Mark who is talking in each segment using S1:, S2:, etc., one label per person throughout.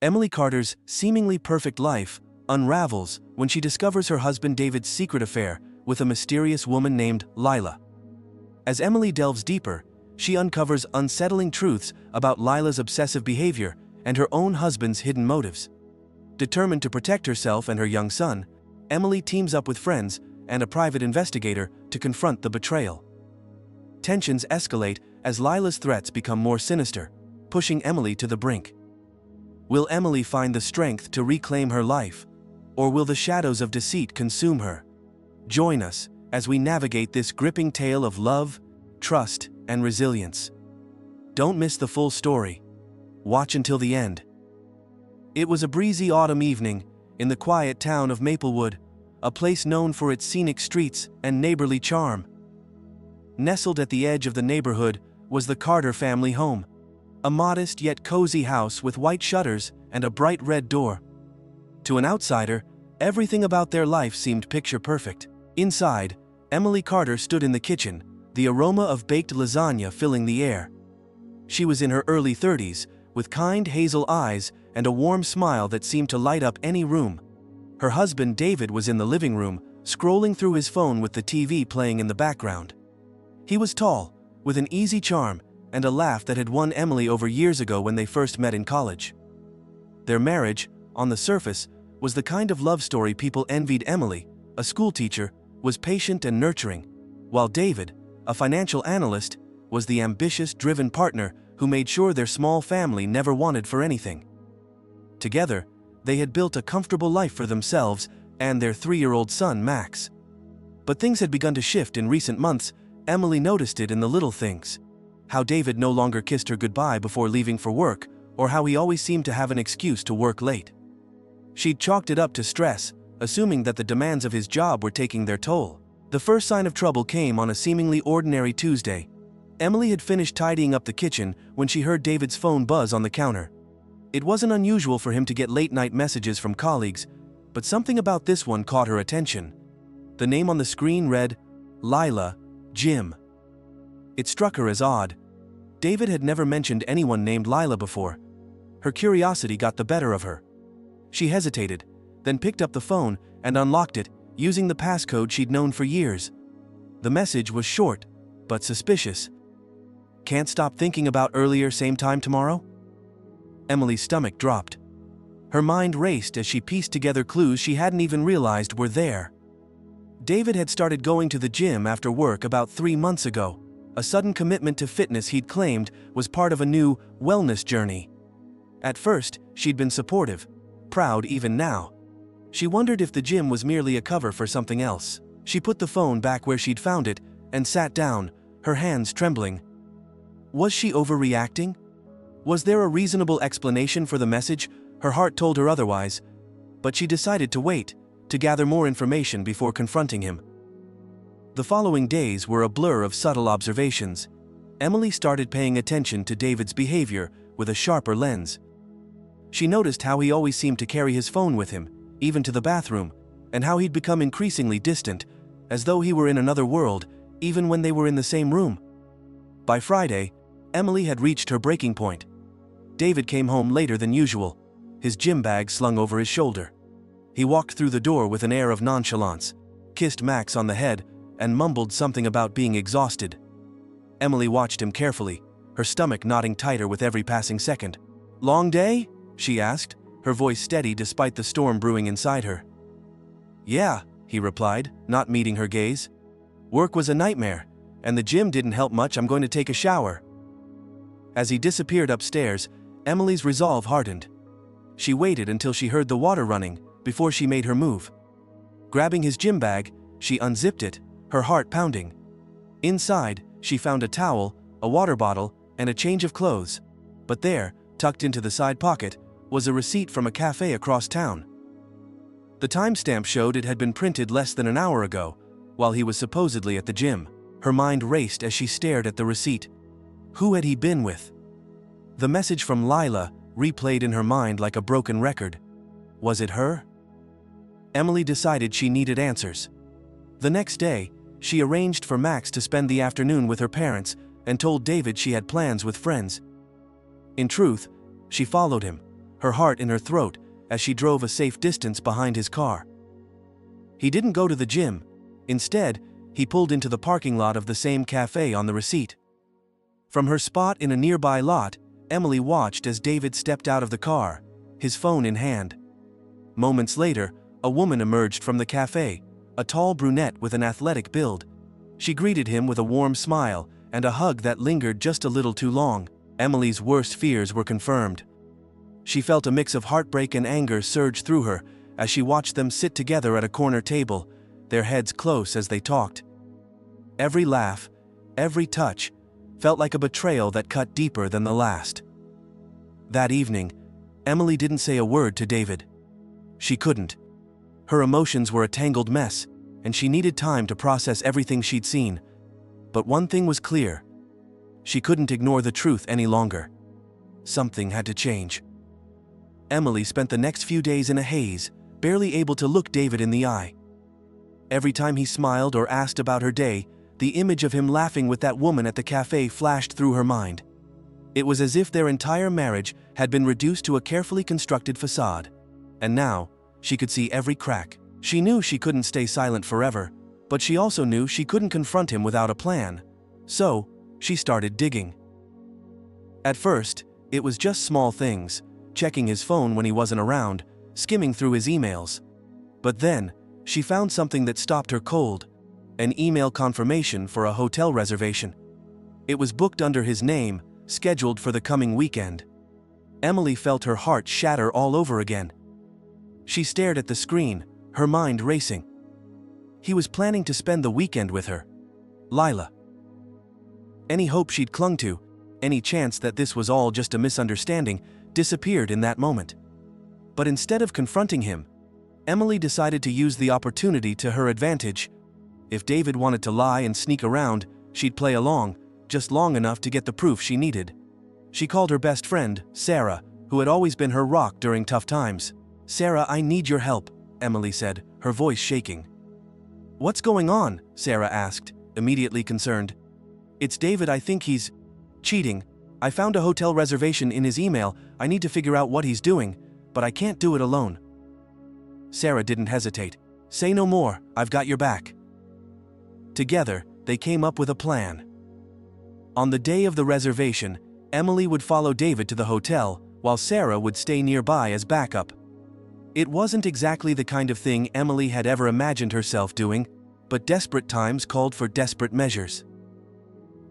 S1: Emily Carter's seemingly perfect life unravels when she discovers her husband David's secret affair with a mysterious woman named Lila. As Emily delves deeper, she uncovers unsettling truths about Lila's obsessive behavior and her own husband's hidden motives. Determined to protect herself and her young son, Emily teams up with friends and a private investigator to confront the betrayal. Tensions escalate as Lila's threats become more sinister, pushing Emily to the brink. Will Emily find the strength to reclaim her life, or will the shadows of deceit consume her? Join us as we navigate this gripping tale of love, trust, and resilience. Don't miss the full story. Watch until the end. It was a breezy autumn evening in the quiet town of Maplewood, a place known for its scenic streets and neighborly charm. Nestled at the edge of the neighborhood was the Carter family home, a modest yet cozy house with white shutters and a bright red door. To an outsider, everything about their life seemed picture-perfect. Inside, Emily Carter stood in the kitchen, the aroma of baked lasagna filling the air. She was in her early 30s, with kind hazel eyes and a warm smile that seemed to light up any room. Her husband David was in the living room, scrolling through his phone with the TV playing in the background. He was tall, with an easy charm and a laugh that had won Emily over years ago when they first met in college. Their marriage, on the surface, was the kind of love story people envied. Emily, a schoolteacher, was patient and nurturing, while David, a financial analyst, was the ambitious, driven partner who made sure their small family never wanted for anything. Together, they had built a comfortable life for themselves and their 3-year-old son, Max. But things had begun to shift in recent months. Emily noticed it in the little things. How David no longer kissed her goodbye before leaving for work, or how he always seemed to have an excuse to work late. She'd chalked it up to stress, assuming that the demands of his job were taking their toll. The first sign of trouble came on a seemingly ordinary Tuesday. Emily had finished tidying up the kitchen when she heard David's phone buzz on the counter. It wasn't unusual for him to get late-night messages from colleagues, but something about this one caught her attention. The name on the screen read, Lila, Jim. It struck her as odd. David had never mentioned anyone named Lila before. Her curiosity got the better of her. She hesitated, then picked up the phone and unlocked it, using the passcode she'd known for years. The message was short, but suspicious. Can't stop thinking about earlier, same time tomorrow? Emily's stomach dropped. Her mind raced as she pieced together clues she hadn't even realized were there. David had started going to the gym after work about 3 months ago, a sudden commitment to fitness he'd claimed was part of a new wellness journey. At first, she'd been supportive, proud even now. She wondered if the gym was merely a cover for something else. She put the phone back where she'd found it and sat down, her hands trembling. Was she overreacting? Was there a reasonable explanation for the message? Her heart told her otherwise, but she decided to wait, to gather more information before confronting him. The following days were a blur of subtle observations. Emily started paying attention to David's behavior with a sharper lens. She noticed how he always seemed to carry his phone with him, even to the bathroom, and how he'd become increasingly distant, as though he were in another world, even when they were in the same room. By Friday, Emily had reached her breaking point. David came home later than usual, his gym bag slung over his shoulder. He walked through the door with an air of nonchalance, kissed Max on the head, and mumbled something about being exhausted. Emily watched him carefully, her stomach knotting tighter with every passing second. "Long day?" she asked, her voice steady despite the storm brewing inside her. "Yeah," he replied, not meeting her gaze. "Work was a nightmare, and the gym didn't help much. I'm going to take a shower." As he disappeared upstairs, Emily's resolve hardened. She waited until she heard the water running before she made her move. Grabbing his gym bag, she unzipped it, her heart pounding. Inside, she found a towel, a water bottle, and a change of clothes. But there, tucked into the side pocket, was a receipt from a cafe across town. The timestamp showed it had been printed less than an hour ago, while he was supposedly at the gym. Her mind raced as she stared at the receipt. Who had he been with? The message from Lila replayed in her mind like a broken record. Was it her? Emily decided she needed answers. The next day, she arranged for Max to spend the afternoon with her parents and told David she had plans with friends. In truth, she followed him, her heart in her throat as she drove a safe distance behind his car. He didn't go to the gym. Instead, he pulled into the parking lot of the same cafe on the receipt. From her spot in a nearby lot, Emily watched as David stepped out of the car, his phone in hand. Moments later, a woman emerged from the cafe, a tall brunette with an athletic build. She greeted him with a warm smile and a hug that lingered just a little too long. Emily's worst fears were confirmed. She felt a mix of heartbreak and anger surge through her as she watched them sit together at a corner table, their heads close as they talked. Every laugh, every touch, felt like a betrayal that cut deeper than the last. That evening, Emily didn't say a word to David. She couldn't. Her emotions were a tangled mess, and she needed time to process everything she'd seen. But one thing was clear. She couldn't ignore the truth any longer. Something had to change. Emily spent the next few days in a haze, barely able to look David in the eye. Every time he smiled or asked about her day, the image of him laughing with that woman at the cafe flashed through her mind. It was as if their entire marriage had been reduced to a carefully constructed facade. And now, she could see every crack. She knew she couldn't stay silent forever, but she also knew she couldn't confront him without a plan. So, she started digging. At first, it was just small things, checking his phone when he wasn't around, skimming through his emails. But then, she found something that stopped her cold: an email confirmation for a hotel reservation. It was booked under his name, scheduled for the coming weekend. Emily felt her heart shatter all over again. She stared at the screen, her mind racing. He was planning to spend the weekend with her. Lila. Any hope she'd clung to, any chance that this was all just a misunderstanding, disappeared in that moment. But instead of confronting him, Emily decided to use the opportunity to her advantage. If David wanted to lie and sneak around, she'd play along, just long enough to get the proof she needed. She called her best friend, Sarah, who had always been her rock during tough times. "Sarah, I need your help," Emily said, her voice shaking. "What's going on?" Sarah asked, immediately concerned. "It's David. I think he's cheating. I found a hotel reservation in his email. I need to figure out what he's doing, but I can't do it alone." Sarah didn't hesitate. "Say no more, I've got your back." Together, they came up with a plan. On the day of the reservation, Emily would follow David to the hotel, while Sarah would stay nearby as backup. It wasn't exactly the kind of thing Emily had ever imagined herself doing, but desperate times called for desperate measures.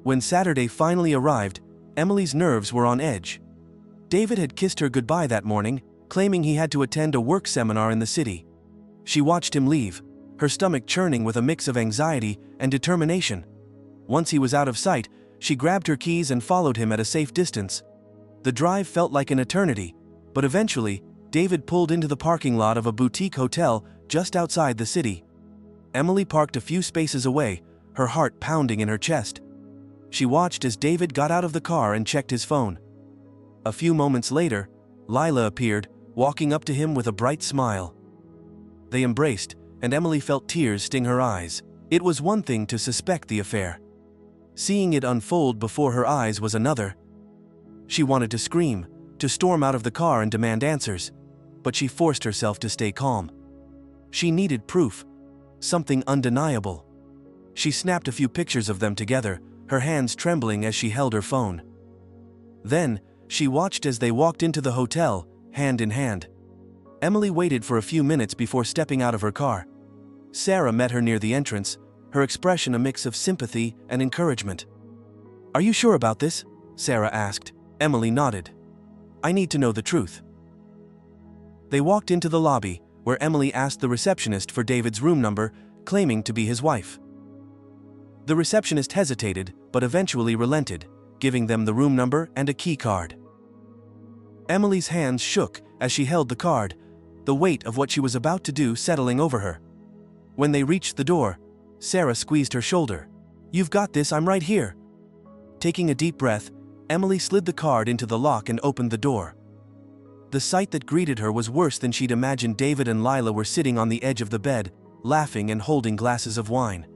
S1: When Saturday finally arrived, Emily's nerves were on edge. David had kissed her goodbye that morning, claiming he had to attend a work seminar in the city. She watched him leave, her stomach churning with a mix of anxiety and determination. Once he was out of sight, she grabbed her keys and followed him at a safe distance. The drive felt like an eternity, but eventually, David pulled into the parking lot of a boutique hotel just outside the city. Emily parked a few spaces away, her heart pounding in her chest. She watched as David got out of the car and checked his phone. A few moments later, Lila appeared, walking up to him with a bright smile. They embraced, and Emily felt tears sting her eyes. It was one thing to suspect the affair. Seeing it unfold before her eyes was another. She wanted to scream, to storm out of the car and demand answers, but she forced herself to stay calm. She needed proof, something undeniable. She snapped a few pictures of them together, her hands trembling as she held her phone. Then, she watched as they walked into the hotel, hand in hand. Emily waited for a few minutes before stepping out of her car. Sarah met her near the entrance, her expression a mix of sympathy and encouragement. "Are you sure about this?" Sarah asked. Emily nodded. "I need to know the truth." They walked into the lobby, where Emily asked the receptionist for David's room number, claiming to be his wife. The receptionist hesitated, but eventually relented, giving them the room number and a key card. Emily's hands shook as she held the card, the weight of what she was about to do settling over her. When they reached the door, Sarah squeezed her shoulder. "You've got this, I'm right here." Taking a deep breath, Emily slid the card into the lock and opened the door. The sight that greeted her was worse than she'd imagined. David and Lila were sitting on the edge of the bed, laughing and holding glasses of wine.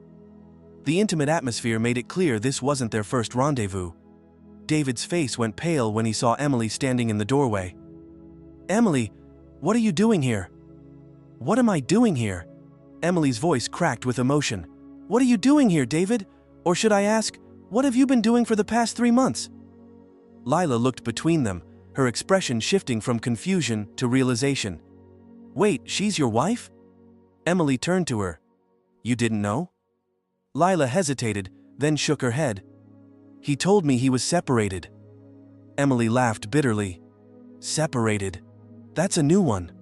S1: The intimate atmosphere made it clear this wasn't their first rendezvous. David's face went pale when he saw Emily standing in the doorway. Emily, what are you doing here? What am I doing here? Emily's voice cracked with emotion. What are you doing here, David? Or should I ask, what have you been doing for the past 3 months? Lila looked between them, her expression shifting from confusion to realization. Wait, she's your wife? Emily turned to her. You didn't know? Lila hesitated, then shook her head. He told me he was separated. Emily laughed bitterly. Separated? That's a new one.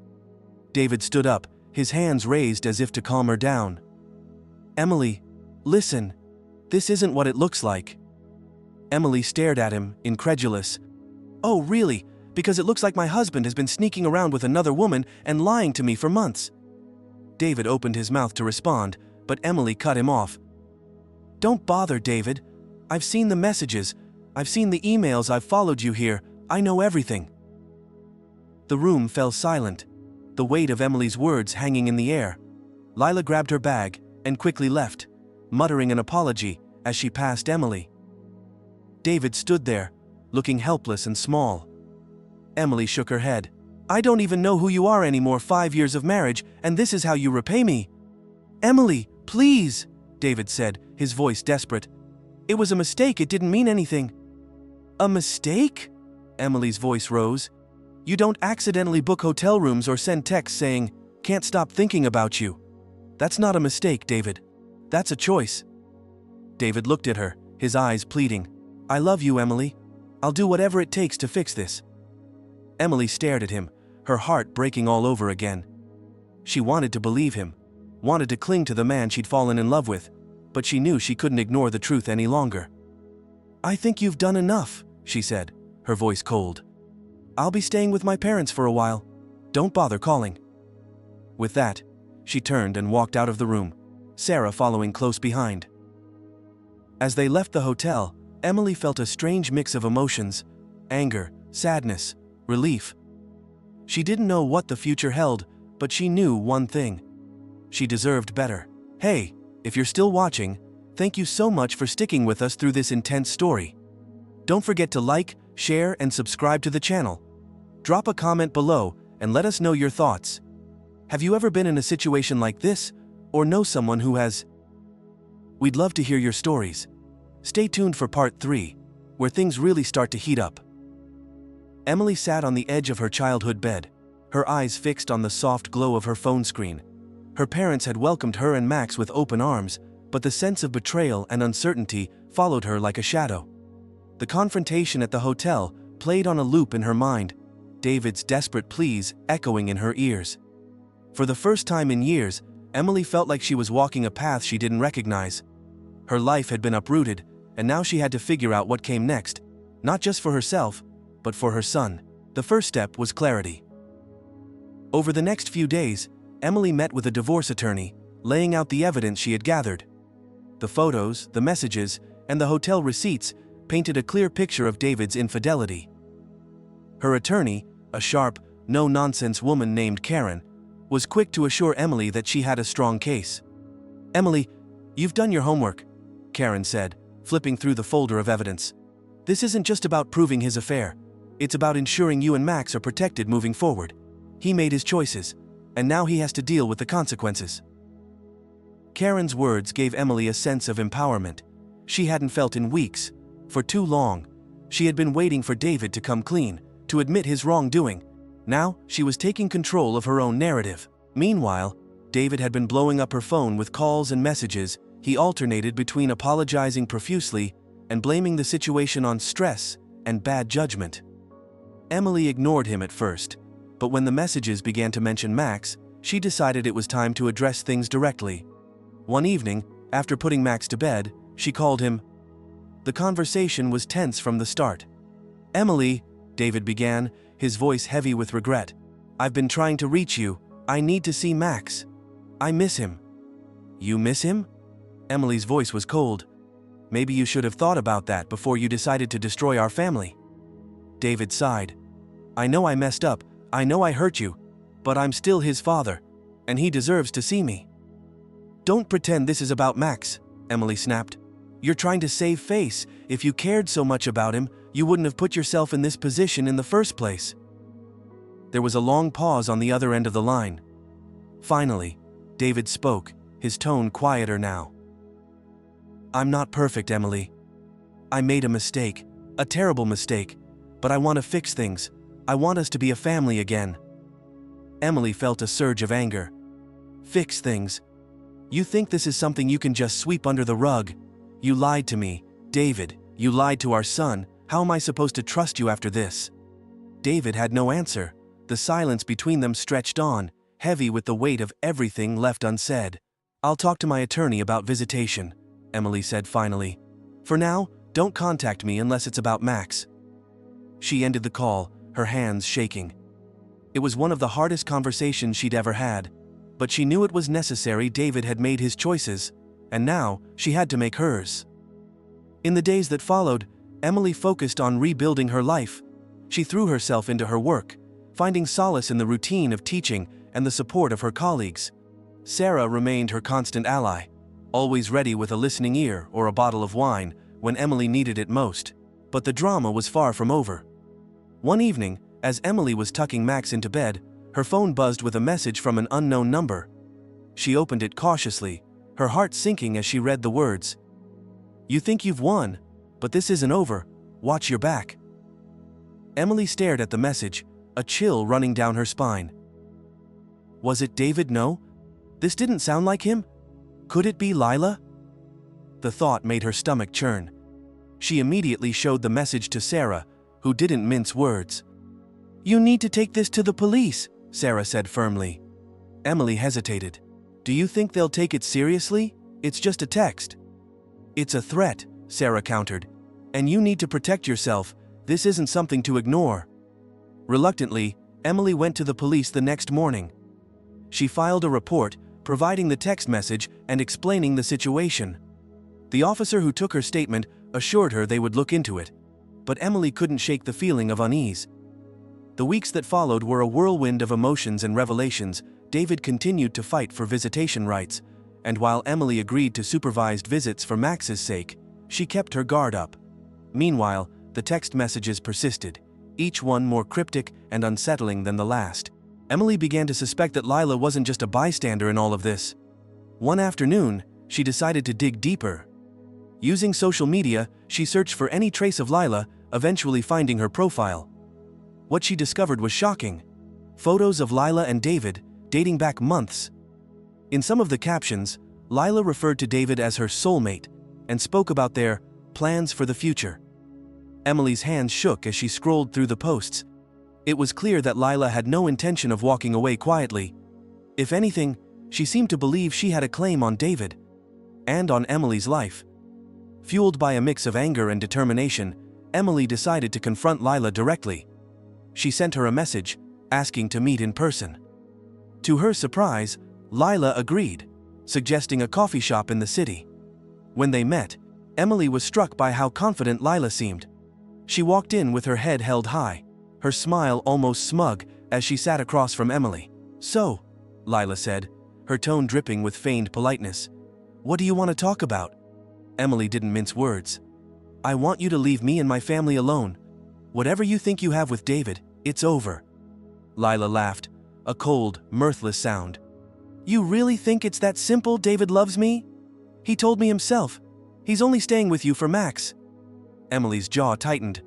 S1: David stood up, his hands raised as if to calm her down. Emily, listen. This isn't what it looks like. Emily stared at him, incredulous. Oh, really? Because it looks like my husband has been sneaking around with another woman and lying to me for months. David opened his mouth to respond, but Emily cut him off. Don't bother, David. I've seen the messages. I've seen the emails. I've followed you here. I know everything. The room fell silent, the weight of Emily's words hanging in the air. Lila grabbed her bag and quickly left, muttering an apology as she passed Emily. David stood there, looking helpless and small. Emily shook her head. I don't even know who you are anymore. 5 years of marriage, and this is how you repay me. Emily, please, David said, his voice desperate. It was a mistake. It didn't mean anything. A mistake? Emily's voice rose. You don't accidentally book hotel rooms or send texts saying, can't stop thinking about you. That's not a mistake, David. That's a choice. David looked at her, his eyes pleading. I love you, Emily. I'll do whatever it takes to fix this. Emily stared at him, her heart breaking all over again. She wanted to believe him, wanted to cling to the man she'd fallen in love with, but she knew she couldn't ignore the truth any longer. I think you've done enough, she said, her voice cold. I'll be staying with my parents for a while. Don't bother calling. With that, she turned and walked out of the room, Sarah following close behind. As they left the hotel, Emily felt a strange mix of emotions: anger, sadness, relief. She didn't know what the future held, but she knew one thing. She deserved better. Hey, if you're still watching, thank you so much for sticking with us through this intense story. Don't forget to like, share, and subscribe to the channel. Drop a comment below and let us know your thoughts. Have you ever been in a situation like this, or know someone who has? We'd love to hear your stories. Stay tuned for part 3, where things really start to heat up. Emily sat on the edge of her childhood bed, her eyes fixed on the soft glow of her phone screen. Her parents had welcomed her and Max with open arms, but the sense of betrayal and uncertainty followed her like a shadow. The confrontation at the hotel played on a loop in her mind, David's desperate pleas echoing in her ears. For the first time in years, Emily felt like she was walking a path she didn't recognize. Her life had been uprooted, and now she had to figure out what came next, not just for herself, but for her son. The first step was clarity. Over the next few days, Emily met with a divorce attorney, laying out the evidence she had gathered. The photos, the messages, and the hotel receipts painted a clear picture of David's infidelity. Her attorney, a sharp, no-nonsense woman named Karen, was quick to assure Emily that she had a strong case. Emily, you've done your homework, Karen said, flipping through the folder of evidence. This isn't just about proving his affair. It's about ensuring you and Max are protected moving forward. He made his choices, and now he has to deal with the consequences. Karen's words gave Emily a sense of empowerment she hadn't felt in weeks. For too long, she had been waiting for David to come clean, to admit his wrongdoing. Now, she was taking control of her own narrative. Meanwhile, David had been blowing up her phone with calls and messages. He alternated between apologizing profusely and blaming the situation on stress and bad judgment. Emily ignored him at first, but when the messages began to mention Max, she decided it was time to address things directly. One evening, after putting Max to bed, she called him. The conversation was tense from the start. Emily, David began, his voice heavy with regret. I've been trying to reach you. I need to see Max. I miss him. You miss him? Emily's voice was cold. Maybe you should have thought about that before you decided to destroy our family. David sighed. I know I messed up. I know I hurt you. But I'm still his father, and he deserves to see me. Don't pretend this is about Max, Emily snapped. You're trying to save face. If you cared so much about him, you wouldn't have put yourself in this position in the first place. There was a long pause on the other end of the line. Finally, David spoke, his tone quieter now. "I'm not perfect, Emily. I made a mistake, a terrible mistake, but I want to fix things. I want us to be a family again." Emily felt a surge of anger. "Fix things? You think this is something you can just sweep under the rug? You lied to me, David. You lied to our son. How am I supposed to trust you after this?" David had no answer. The silence between them stretched on, heavy with the weight of everything left unsaid. "I'll talk to my attorney about visitation," Emily said finally. "For now, don't contact me unless it's about Max." She ended the call, her hands shaking. It was one of the hardest conversations she'd ever had, but she knew it was necessary. David had made his choices, and now she had to make hers. In the days that followed, Emily focused on rebuilding her life. She threw herself into her work, finding solace in the routine of teaching and the support of her colleagues. Sarah remained her constant ally, always ready with a listening ear or a bottle of wine when Emily needed it most. But the drama was far from over. One evening, as Emily was tucking Max into bed, her phone buzzed with a message from an unknown number. She opened it cautiously, her heart sinking as she read the words. "You think you've won, but this isn't over. Watch your back." Emily stared at the message, a chill running down her spine. Was it David? No. This didn't sound like him. Could it be Lila? The thought made her stomach churn. She immediately showed the message to Sarah, who didn't mince words. "You need to take this to the police," Sarah said firmly. Emily hesitated. "Do you think they'll take it seriously? It's just a text." "It's a threat," Sarah countered. "And you need to protect yourself. This isn't something to ignore." Reluctantly, Emily went to the police the next morning. She filed a report, providing the text message and explaining the situation. The officer who took her statement assured her they would look into it, but Emily couldn't shake the feeling of unease. The weeks that followed were a whirlwind of emotions and revelations. David continued to fight for visitation rights, and while Emily agreed to supervised visits for Max's sake, she kept her guard up. Meanwhile, the text messages persisted, each one more cryptic and unsettling than the last. Emily began to suspect that Lila wasn't just a bystander in all of this. One afternoon, she decided to dig deeper. Using social media, she searched for any trace of Lila, eventually finding her profile. What she discovered was shocking. Photos of Lila and David, dating back months. In some of the captions, Lila referred to David as her soulmate and spoke about their plans for the future. Emily's hands shook as she scrolled through the posts. It was clear that Lila had no intention of walking away quietly. If anything, she seemed to believe she had a claim on David and on Emily's life. Fueled by a mix of anger and determination, Emily decided to confront Lila directly. She sent her a message, asking to meet in person. To her surprise, Lila agreed, suggesting a coffee shop in the city. When they met, Emily was struck by how confident Lila seemed. She walked in with her head held high, her smile almost smug as she sat across from Emily. "So," Lila said, her tone dripping with feigned politeness, "what do you want to talk about?" Emily didn't mince words. "I want you to leave me and my family alone. Whatever you think you have with David, it's over." Lila laughed, a cold, mirthless sound. "You really think it's that simple? David loves me? He told me himself. He's only staying with you for Max." Emily's jaw tightened.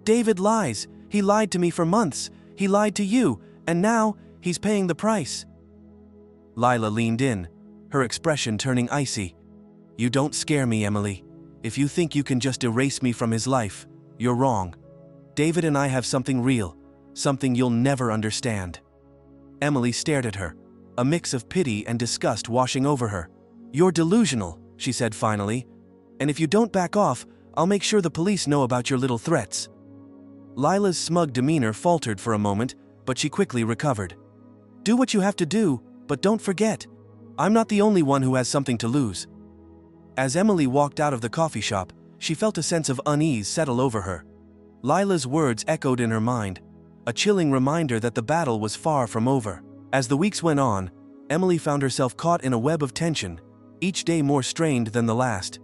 S1: "David lies. He lied to me for months. He lied to you, and now he's paying the price." Lila leaned in, her expression turning icy. "You don't scare me, Emily. If you think you can just erase me from his life, you're wrong. David and I have something real, something you'll never understand." Emily stared at her, a mix of pity and disgust washing over her. "You're delusional," she said finally, "and if you don't back off, I'll make sure the police know about your little threats." Lila's smug demeanor faltered for a moment, but she quickly recovered. "Do what you have to do, but don't forget, I'm not the only one who has something to lose." As Emily walked out of the coffee shop, she felt a sense of unease settle over her. Lila's words echoed in her mind, a chilling reminder that the battle was far from over. As the weeks went on, Emily found herself caught in a web of tension, each day more strained than the last.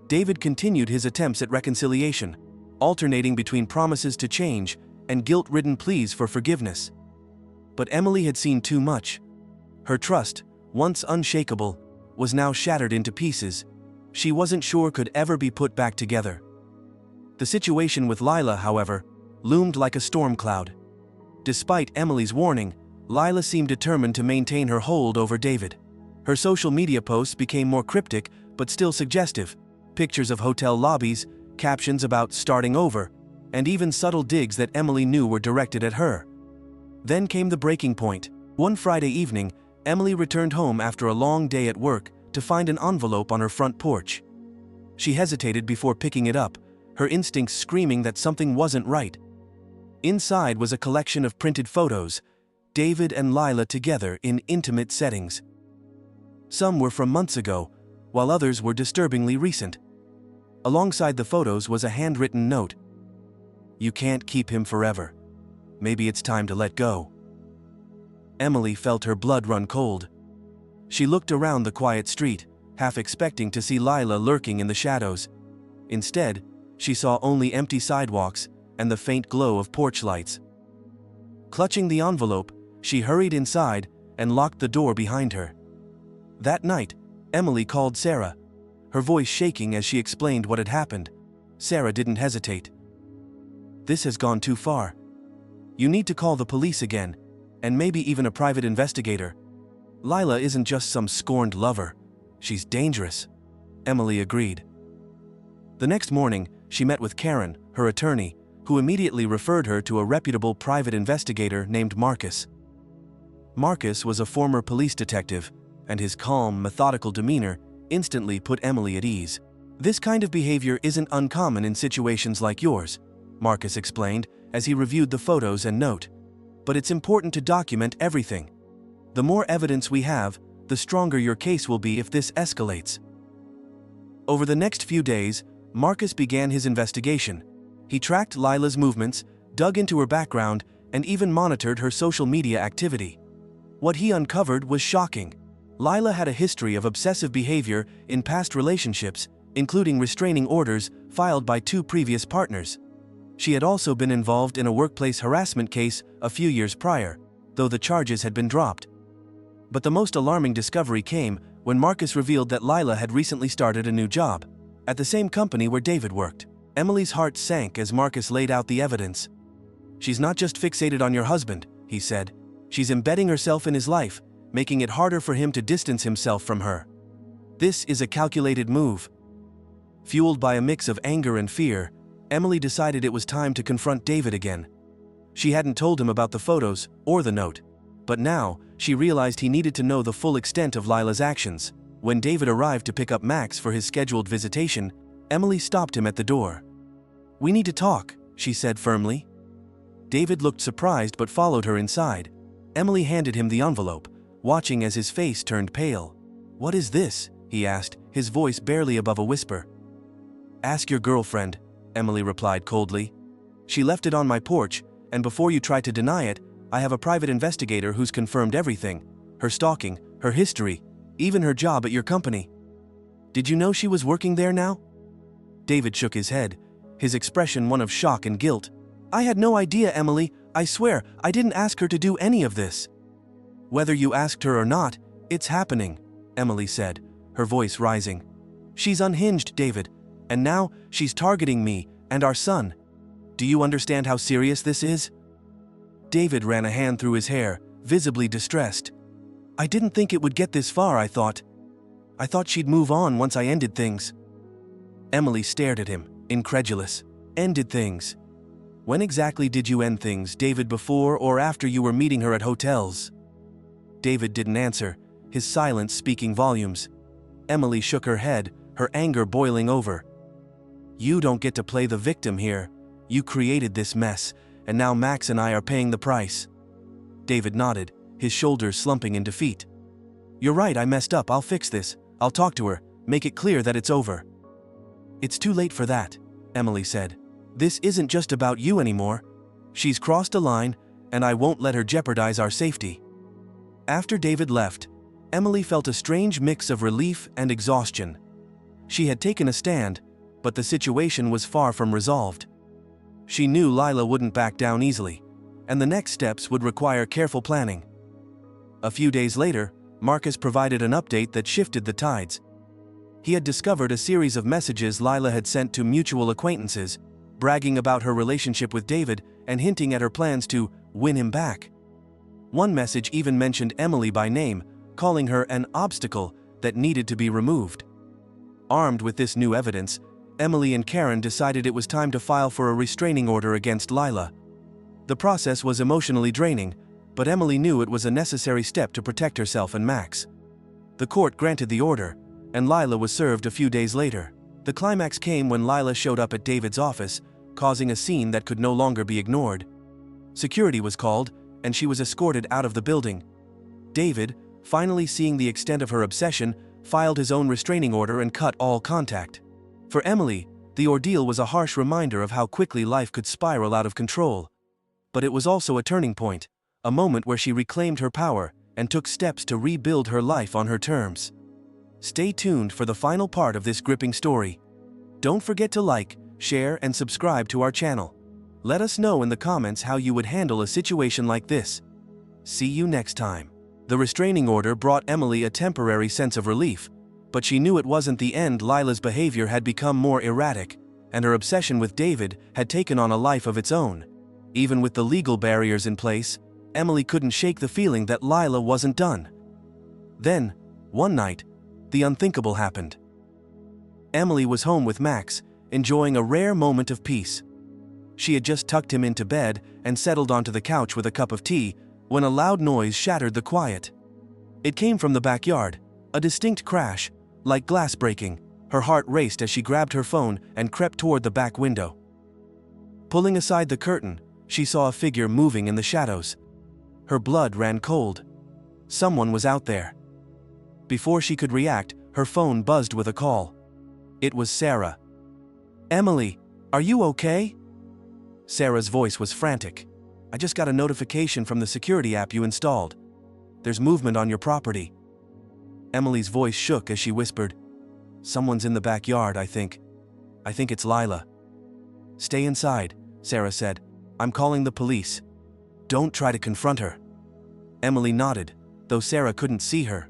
S1: David continued his attempts at reconciliation, alternating between promises to change and guilt-ridden pleas for forgiveness. But Emily had seen too much. Her trust, once unshakable, was now shattered into pieces she wasn't sure could ever be put back together. The situation with Lila, however, loomed like a storm cloud. Despite Emily's warning, Lila seemed determined to maintain her hold over David. Her social media posts became more cryptic but still suggestive. Pictures of hotel lobbies, captions about starting over, and even subtle digs that Emily knew were directed at her. Then came the breaking point. One Friday evening, Emily returned home after a long day at work to find an envelope on her front porch. She hesitated before picking it up, her instincts screaming that something wasn't right. Inside was a collection of printed photos, David and Lila together in intimate settings. Some were from months ago, while others were disturbingly recent. Alongside the photos was a handwritten note. "You can't keep him forever. Maybe it's time to let go." Emily felt her blood run cold. She looked around the quiet street, half expecting to see Lila lurking in the shadows. Instead, she saw only empty sidewalks and the faint glow of porch lights. Clutching the envelope, she hurried inside and locked the door behind her. That night, Emily called Sarah, her voice shaking as she explained what had happened. Sarah didn't hesitate. "This has gone too far. You need to call the police again, and maybe even a private investigator. Lila isn't just some scorned lover. She's dangerous." Emily agreed. The next morning, she met with Karen, her attorney, who immediately referred her to a reputable private investigator named Marcus. Marcus was a former police detective, and his calm, methodical demeanor instantly put Emily at ease. "This kind of behavior isn't uncommon in situations like yours," Marcus explained as he reviewed the photos and note. "But it's important to document everything. The more evidence we have, the stronger your case will be if this escalates." Over the next few days, Marcus began his investigation. He tracked Lila's movements, dug into her background, and even monitored her social media activity. What he uncovered was shocking. Lila had a history of obsessive behavior in past relationships, including restraining orders filed by 2 previous partners. She had also been involved in a workplace harassment case a few years prior, though the charges had been dropped. But the most alarming discovery came when Marcus revealed that Lila had recently started a new job, at the same company where David worked. Emily's heart sank as Marcus laid out the evidence. "She's not just fixated on your husband," he said. "She's embedding herself in his life, making it harder for him to distance himself from her. This is a calculated move." Fueled by a mix of anger and fear, Emily decided it was time to confront David again. She hadn't told him about the photos or the note, but now she realized he needed to know the full extent of Lila's actions. When David arrived to pick up Max for his scheduled visitation, Emily stopped him at the door. "We need to talk," she said firmly. David looked surprised but followed her inside. Emily handed him the envelope, watching as his face turned pale. "What is this?" he asked, his voice barely above a whisper. "Ask your girlfriend," Emily replied coldly. "She left it on my porch, and before you try to deny it, I have a private investigator who's confirmed everything. Her stalking, her history, even her job at your company." "Did you know she was working there now?" David shook his head, his expression one of shock and guilt. "I had no idea, Emily. I swear, I didn't ask her to do any of this." "Whether you asked her or not, it's happening," Emily said, her voice rising. "She's unhinged, David, and now she's targeting me and our son. Do you understand how serious this is?" David ran a hand through his hair, visibly distressed. "I didn't think it would get this far, I thought she'd move on once I ended things." Emily stared at him, incredulous. "Ended things? When exactly did you end things, David, before or after you were meeting her at hotels?" David didn't answer, his silence speaking volumes. Emily shook her head, her anger boiling over. "You don't get to play the victim here. You created this mess, and now Max and I are paying the price." David nodded, his shoulders slumping in defeat. "You're right, I messed up. I'll fix this. I'll talk to her, make it clear that it's over." "It's too late for that," Emily said. "This isn't just about you anymore. She's crossed a line, and I won't let her jeopardize our safety." After David left, Emily felt a strange mix of relief and exhaustion. She had taken a stand, but the situation was far from resolved. She knew Lila wouldn't back down easily. and the next steps would require careful planning. A few days later, Marcus provided an update that shifted the tides. He had discovered a series of messages Lila had sent to mutual acquaintances, bragging about her relationship with David and hinting at her plans to win him back. One message even mentioned Emily by name, calling her an obstacle that needed to be removed. Armed with this new evidence, Emily and Karen decided it was time to file for a restraining order against Lila. The process was emotionally draining, but Emily knew it was a necessary step to protect herself and Max. The court granted the order, and Lila was served a few days later. The climax came when Lila showed up at David's office, causing a scene that could no longer be ignored. Security was called, and she was escorted out of the building. David, finally seeing the extent of her obsession, filed his own restraining order and cut all contact. For Emily, the ordeal was a harsh reminder of how quickly life could spiral out of control. But it was also a turning point, a moment where she reclaimed her power and took steps to rebuild her life on her terms. Stay tuned for the final part of this gripping story. Don't forget to like, share, and subscribe to our channel. Let us know in the comments how you would handle a situation like this. See you next time. The restraining order brought Emily a temporary sense of relief, but she knew it wasn't the end. Lila's behavior had become more erratic, and her obsession with David had taken on a life of its own. Even with the legal barriers in place, Emily couldn't shake the feeling that Lila wasn't done. Then, one night, the unthinkable happened. Emily was home with Max, enjoying a rare moment of peace. She had just tucked him into bed and settled onto the couch with a cup of tea when a loud noise shattered the quiet. It came from the backyard, a distinct crash, like glass breaking. Her heart raced as she grabbed her phone and crept toward the back window. Pulling aside the curtain, she saw a figure moving in the shadows. Her blood ran cold. Someone was out there. Before she could react, her phone buzzed with a call. It was Sarah. "Emily, are you okay?" Sarah's voice was frantic. "I just got a notification from the security app you installed. There's movement on your property." Emily's voice shook as she whispered, "Someone's in the backyard, I think. I think it's Lila." "Stay inside," Sarah said. "I'm calling the police. Don't try to confront her." Emily nodded, though Sarah couldn't see her.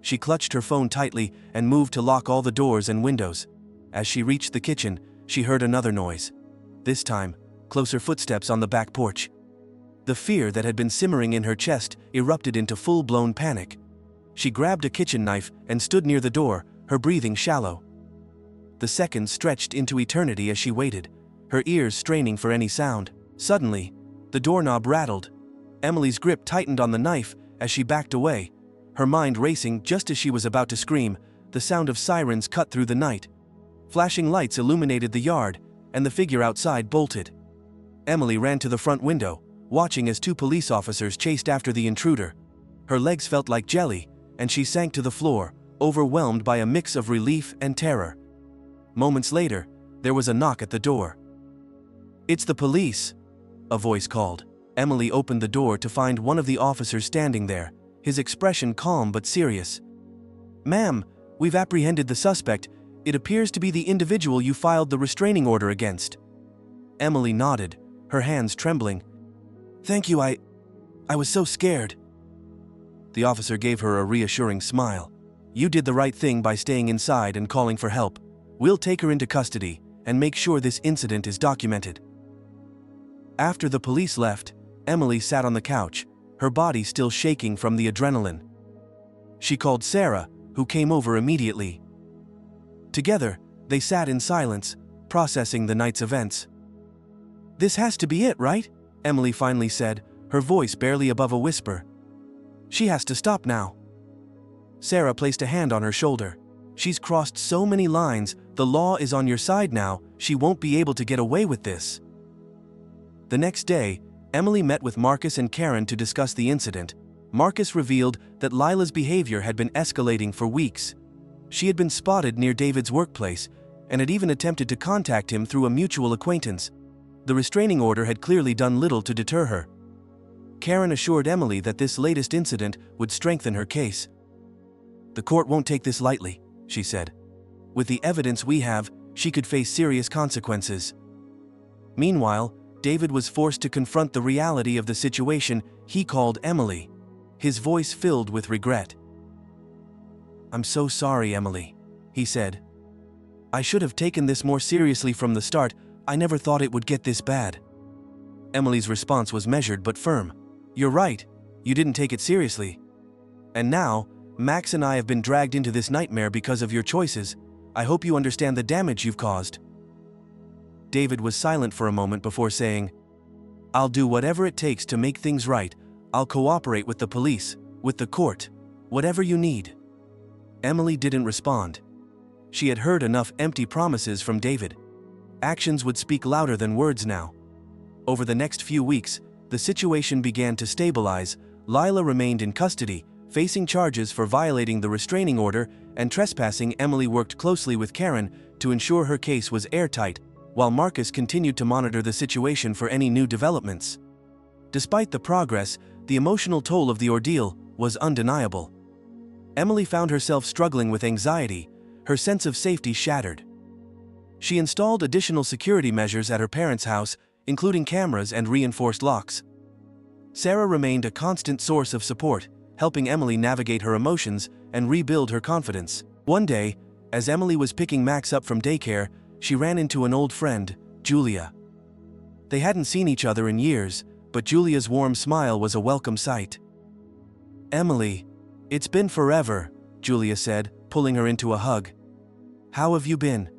S1: She clutched her phone tightly and moved to lock all the doors and windows. As she reached the kitchen, she heard another noise. This time, closer footsteps on the back porch. The fear that had been simmering in her chest erupted into full-blown panic. She grabbed a kitchen knife and stood near the door, her breathing shallow. The seconds stretched into eternity as she waited, her ears straining for any sound. Suddenly, the doorknob rattled. Emily's grip tightened on the knife as she backed away, her mind racing. Just as she was about to scream, the sound of sirens cut through the night. Flashing lights illuminated the yard, and the figure outside bolted. Emily ran to the front window, watching as two police officers chased after the intruder. Her legs felt like jelly, and she sank to the floor, overwhelmed by a mix of relief and terror. Moments later, there was a knock at the door. "It's the police," a voice called. Emily opened the door to find one of the officers standing there, his expression calm but serious. "Ma'am, we've apprehended the suspect. It appears to be the individual you filed the restraining order against." Emily nodded, her hands trembling. "Thank you, I was so scared." The officer gave her a reassuring smile. "You did the right thing by staying inside and calling for help. We'll take her into custody and make sure this incident is documented." After the police left, Emily sat on the couch, her body still shaking from the adrenaline. She called Sarah, who came over immediately. Together, they sat in silence, processing the night's events. "This has to be it, right?" Emily finally said, her voice barely above a whisper. "She has to stop now." Sarah placed a hand on her shoulder. "She's crossed so many lines. The law is on your side now. She won't be able to get away with this." The next day, Emily met with Marcus and Karen to discuss the incident. Marcus revealed that Lila's behavior had been escalating for weeks. She had been spotted near David's workplace and had even attempted to contact him through a mutual acquaintance. The restraining order had clearly done little to deter her. Karen assured Emily that this latest incident would strengthen her case. "The court won't take this lightly," she said. "With the evidence we have, she could face serious consequences." Meanwhile, David was forced to confront the reality of the situation. He called Emily, his voice filled with regret. "I'm so sorry, Emily," he said. "I should have taken this more seriously from the start. I never thought it would get this bad." Emily's response was measured but firm. "You're right, you didn't take it seriously. And now, Max and I have been dragged into this nightmare because of your choices. I hope you understand the damage you've caused." David was silent for a moment before saying, "I'll do whatever it takes to make things right. I'll cooperate with the police, with the court, whatever you need." Emily didn't respond. She had heard enough empty promises from David. Actions would speak louder than words now. Over the next few weeks, the situation began to stabilize. Lila remained in custody, facing charges for violating the restraining order and trespassing. Emily worked closely with Karen to ensure her case was airtight, while Marcus continued to monitor the situation for any new developments. Despite the progress, the emotional toll of the ordeal was undeniable. Emily found herself struggling with anxiety, her sense of safety shattered. She installed additional security measures at her parents' house, including cameras and reinforced locks. Sarah remained a constant source of support, helping Emily navigate her emotions and rebuild her confidence. One day, as Emily was picking Max up from daycare, she ran into an old friend, Julia. They hadn't seen each other in years, but Julia's warm smile was a welcome sight. "Emily, it's been forever," Julia said, pulling her into a hug. "How have you been?"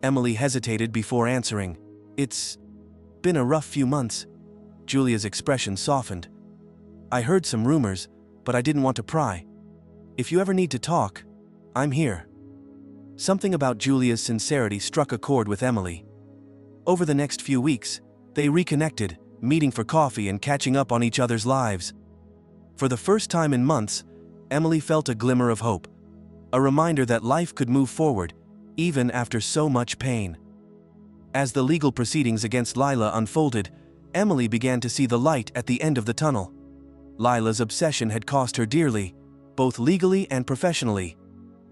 S1: Emily hesitated before answering. "It's been a rough few months." Julia's expression softened. "I heard some rumors, but I didn't want to pry. If you ever need to talk, I'm here." Something about Julia's sincerity struck a chord with Emily. Over the next few weeks, they reconnected, meeting for coffee and catching up on each other's lives. For the first time in months, Emily felt a glimmer of hope, a reminder that life could move forward, even after so much pain. As the legal proceedings against Lila unfolded, Emily began to see the light at the end of the tunnel. Lila's obsession had cost her dearly, both legally and professionally.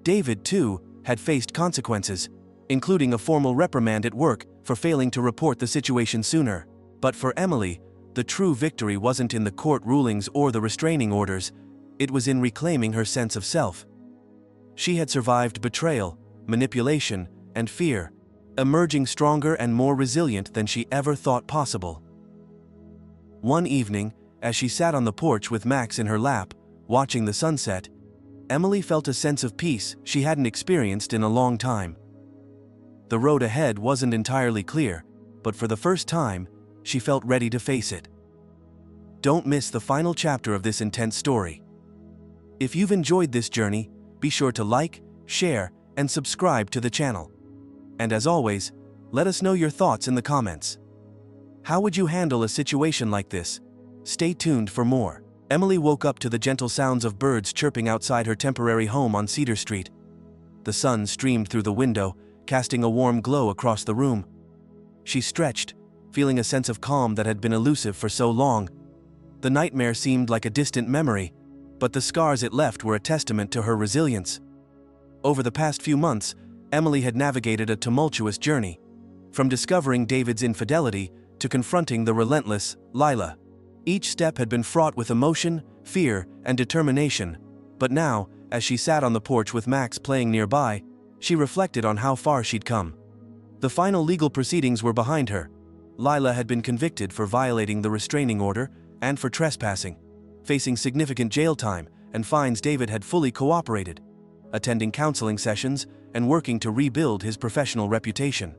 S1: David, too, had faced consequences, including a formal reprimand at work for failing to report the situation sooner. But for Emily, the true victory wasn't in the court rulings or the restraining orders, it was in reclaiming her sense of self. She had survived betrayal, manipulation, and fear, emerging stronger and more resilient than she ever thought possible. One evening, as she sat on the porch with Max in her lap, watching the sunset, Emily felt a sense of peace she hadn't experienced in a long time. The road ahead wasn't entirely clear, but for the first time, she felt ready to face it. Don't miss the final chapter of this intense story. If you've enjoyed this journey, be sure to like, share, and subscribe to the channel. And as always, let us know your thoughts in the comments. How would you handle a situation like this? Stay tuned for more. Emily woke up to the gentle sounds of birds chirping outside her temporary home on Cedar Street. The sun streamed through the window, casting a warm glow across the room. She stretched, feeling a sense of calm that had been elusive for so long. The nightmare seemed like a distant memory, but the scars it left were a testament to her resilience. Over the past few months, Emily had navigated a tumultuous journey, from discovering David's infidelity to confronting the relentless Lila. Each step had been fraught with emotion, fear, and determination, but now, as she sat on the porch with Max playing nearby, she reflected on how far she'd come. The final legal proceedings were behind her. Lila had been convicted for violating the restraining order and for trespassing, facing significant jail time and fines. David had fully cooperated, attending counseling sessions and working to rebuild his professional reputation.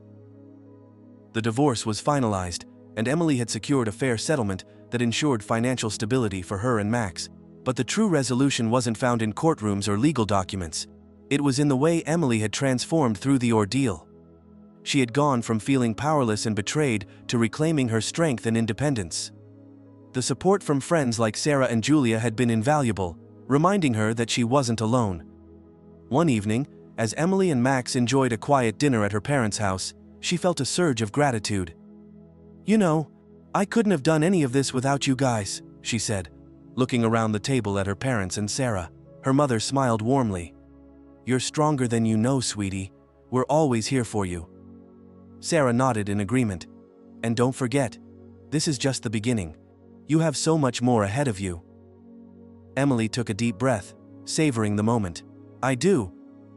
S1: The divorce was finalized, and Emily had secured a fair settlement that ensured financial stability for her and Max. But the true resolution wasn't found in courtrooms or legal documents. It was in the way Emily had transformed through the ordeal. She had gone from feeling powerless and betrayed to reclaiming her strength and independence. The support from friends like Sarah and Julia had been invaluable, reminding her that she wasn't alone. One evening, as Emily and Max enjoyed a quiet dinner at her parents' house, she felt a surge of gratitude. "You know, I couldn't have done any of this without you guys," she said, looking around the table at her parents and Sarah. Her mother smiled warmly. "You're stronger than you know, sweetie. We're always here for you." Sarah nodded in agreement. "And don't forget, this is just the beginning. You have so much more ahead of you." Emily took a deep breath, savoring the moment. "I do,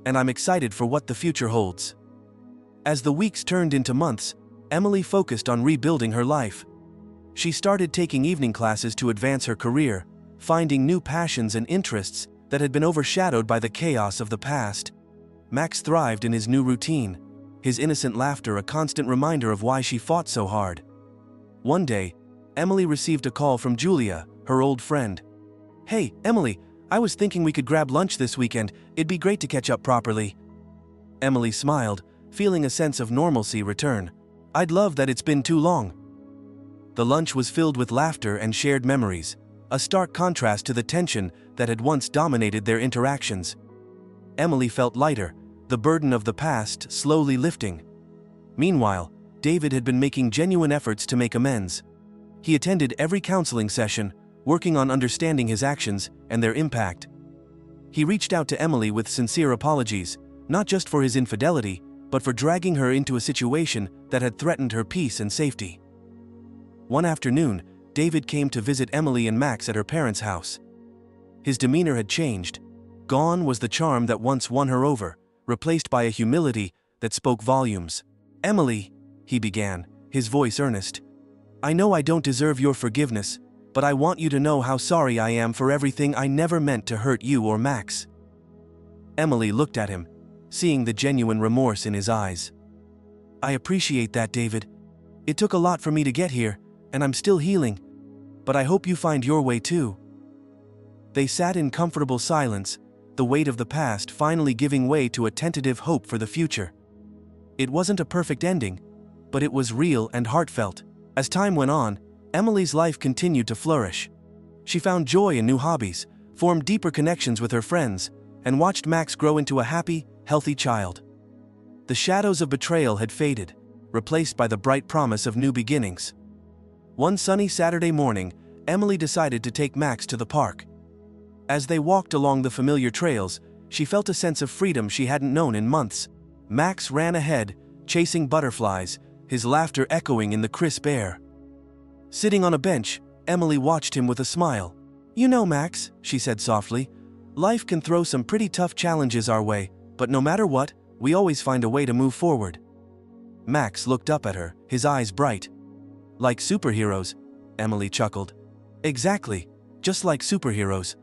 S1: and I'm excited for what the future holds." As the weeks turned into months, Emily focused on rebuilding her life. She started taking evening classes to advance her career, finding new passions and interests that had been overshadowed by the chaos of the past. Max thrived in his new routine, his innocent laughter a constant reminder of why she fought so hard. One day, Emily received a call from Julia, her old friend. "Hey, Emily, I was thinking we could grab lunch this weekend. It'd be great to catch up properly." Emily smiled, feeling a sense of normalcy return. "I'd love that. It's been too long." The lunch was filled with laughter and shared memories, a stark contrast to the tension that had once dominated their interactions. Emily felt lighter, the burden of the past slowly lifting. Meanwhile, David had been making genuine efforts to make amends. He attended every counseling session, working on understanding his actions and their impact. He reached out to Emily with sincere apologies, not just for his infidelity, but for dragging her into a situation that had threatened her peace and safety. One afternoon, David came to visit Emily and Max at her parents' house. His demeanor had changed. Gone was the charm that once won her over, replaced by a humility that spoke volumes. "Emily," he began, his voice earnest, "I know I don't deserve your forgiveness, but I want you to know how sorry I am for everything. I never meant to hurt you or Max." Emily looked at him, seeing the genuine remorse in his eyes. "I appreciate that, David. It took a lot for me to get here, and I'm still healing. But I hope you find your way too." They sat in comfortable silence, the weight of the past finally giving way to a tentative hope for the future. It wasn't a perfect ending, but it was real and heartfelt. As time went on, Emily's life continued to flourish. She found joy in new hobbies, formed deeper connections with her friends, and watched Max grow into a happy, healthy child. The shadows of betrayal had faded, replaced by the bright promise of new beginnings. One sunny Saturday morning, Emily decided to take Max to the park. As they walked along the familiar trails, she felt a sense of freedom she hadn't known in months. Max ran ahead, chasing butterflies, his laughter echoing in the crisp air. Sitting on a bench, Emily watched him with a smile. "You know, Max," she said softly, "life can throw some pretty tough challenges our way, but no matter what, we always find a way to move forward." Max looked up at her, his eyes bright. "Like superheroes," Emily chuckled. "Exactly, just like superheroes."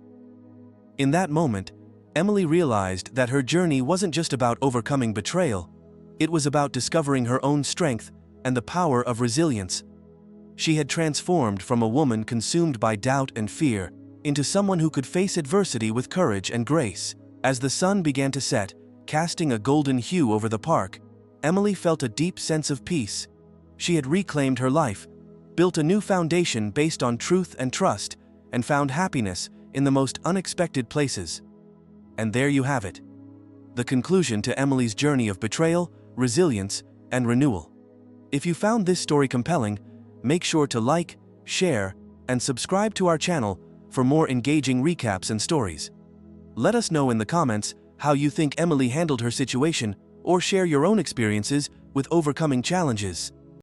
S1: In that moment, Emily realized that her journey wasn't just about overcoming betrayal. It was about discovering her own strength and the power of resilience. She had transformed from a woman consumed by doubt and fear into someone who could face adversity with courage and grace. As the sun began to set, casting a golden hue over the park, Emily felt a deep sense of peace. She had reclaimed her life, built a new foundation based on truth and trust, and found happiness in the most unexpected places. And there you have it. The conclusion to Emily's journey of betrayal, resilience, and renewal. If you found this story compelling, make sure to like, share, and subscribe to our channel for more engaging recaps and stories. Let us know in the comments how you think Emily handled her situation, or share your own experiences with overcoming challenges.